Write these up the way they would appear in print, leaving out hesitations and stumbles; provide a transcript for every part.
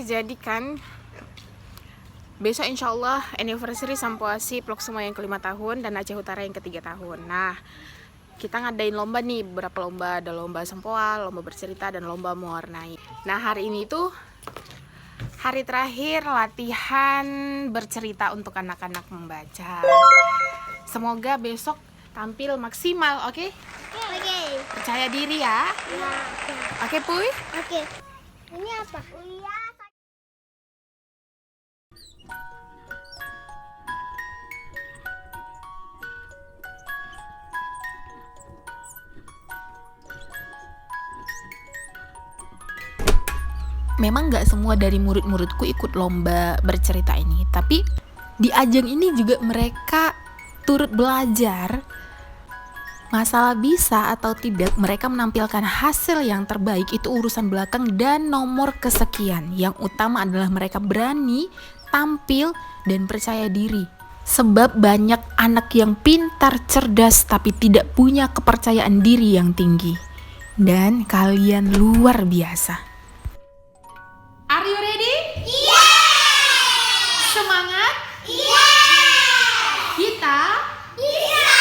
jadi kan besok insya Allah anniversary Sampoasi Vlog Semua yang ke-5 tahun dan Aceh Utara yang ke-3 tahun. Nah, kita ngadain lomba nih, beberapa lomba. Ada lomba sempoal, lomba bercerita, dan lomba mewarnai. Nah, hari ini tuh hari terakhir latihan bercerita untuk anak-anak membaca. Semoga besok tampil maksimal, oke? Oke. Percaya diri ya. Iya. Oke, Puy? Oke. Ini apa? Iya. Memang nggak semua dari murid-muridku ikut lomba bercerita ini, tapi di ajang ini juga mereka turut belajar. Masalah bisa atau tidak mereka menampilkan hasil yang terbaik itu urusan belakang dan nomor kesekian. Yang utama adalah mereka berani tampil dan percaya diri. Sebab banyak anak yang pintar, cerdas, tapi tidak punya kepercayaan diri yang tinggi. Dan kalian luar biasa. Are you ready? Iya. Semangat? Iya. Kita? Iya.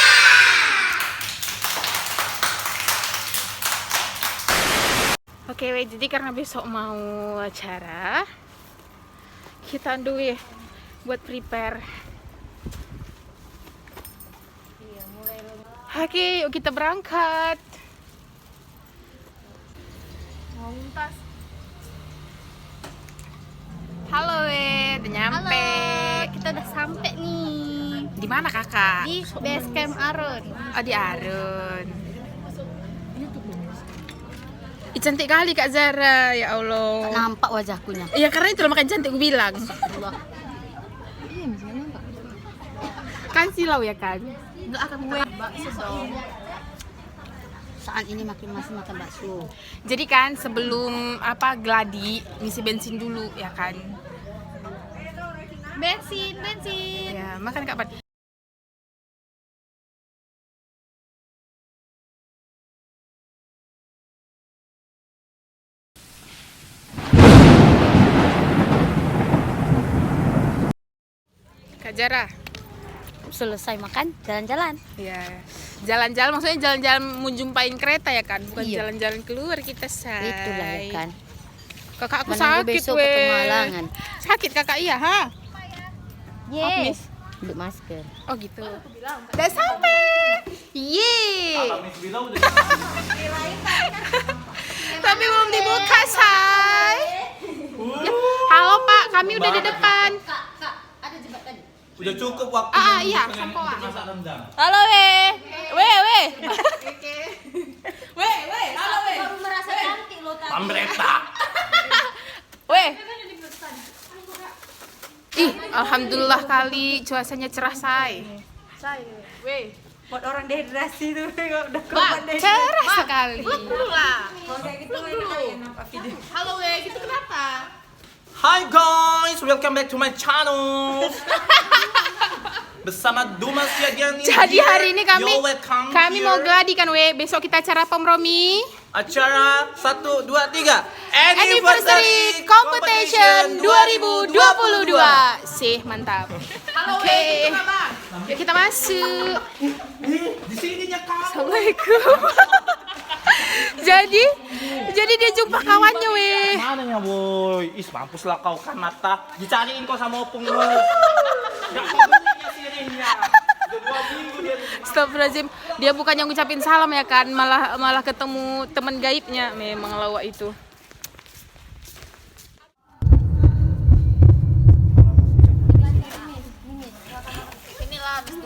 Oke, jadi karena besok mau acara, kita dulu ya buat prepare. Oke, yuk kita berangkat. Mau tas. Halo, udah nyampe. Halo, kita udah sampai nih Di mana kakak? di base camp Arun. Oh, di Arun. Ih, cantik kali Kak Zara, ya Allah. Nampak wajahkunya. Iya, karena itu loh makan cantik gue bilang. Kan silau ya kan? Enggak akan gue bakso dong. Saat ini masih makan bakso. Jadi kan sebelum gladi ngisi bensin dulu ya kan? Bensin. Ya, makan Kak Pat. Kak Zara. Selesai makan, jalan-jalan. Ya, jalan-jalan maksudnya jalan-jalan menjumpain kereta ya kan, bukan Iya. jalan-jalan keluar kita say. Itulah ya kan. Kakak aku Menunggu sakit besok weh. petualangan. Sakit kakak iya ha? Yes. Untuk masker. Oh gitu. Udah sampai. Yeay. Tapi belum dibuka say. Ya, halo Pak, kami udah di depan. Udah cukup waktu Iya, untuk sampoan. masak rendang. Halo weh. Weh. Halo weh. Baru merasa cantik loh tadi. Pamreta. Weh. Ih, alhamdulillah kali cuacanya cerah say. Weh. Buat orang dehidrasi tuh udah Mbak, cerah sekali. kalau kayak gitu enak nampak video. Halo weh, gitu kenapa? Hi guys, welcome back to my channel. Bersama Dumas Yagiani. Jadi hari ini kami mau here. gladi kan weh. Besok kita acara Pomromi. Acara 1, 2, 3 Anniversary Competition 2022. Sih, mantap. Halo weh, yuk kita masuk. Di sininya kamu. Assalamualaikum. jadi dia jumpa kawannya weh. Mana ya boy? Is mampus lah kau kan mata. Dicariin kau sama opung lu. Gak peduli sirinya. Udah 2 minggu dia. Astagfirullahaladzim, dia bukannya ngucapin salam ya kan, malah ketemu teman gaibnya. Memang lawak itu.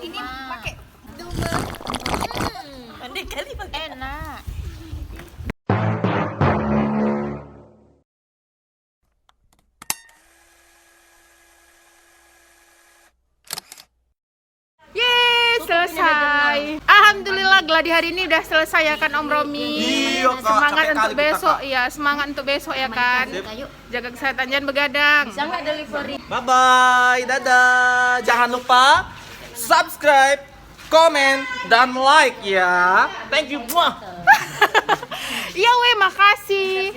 Ini pakai duma. Pandai kali pakai. Enak. Yeay, selesai. Alhamdulillah gladi hari ini udah selesai ya kan Om Romi. Iya, Kak. Semangat Capek untuk kali besok kita, ya, semangat untuk besok ya kan. Ayo. Jaga kesehatan jangan begadang. Bisa nggak delivery? Bye bye, dadah. Jangan lupa subscribe, komen, dan like ya. Thank you. Muah. Iya weh, makasih.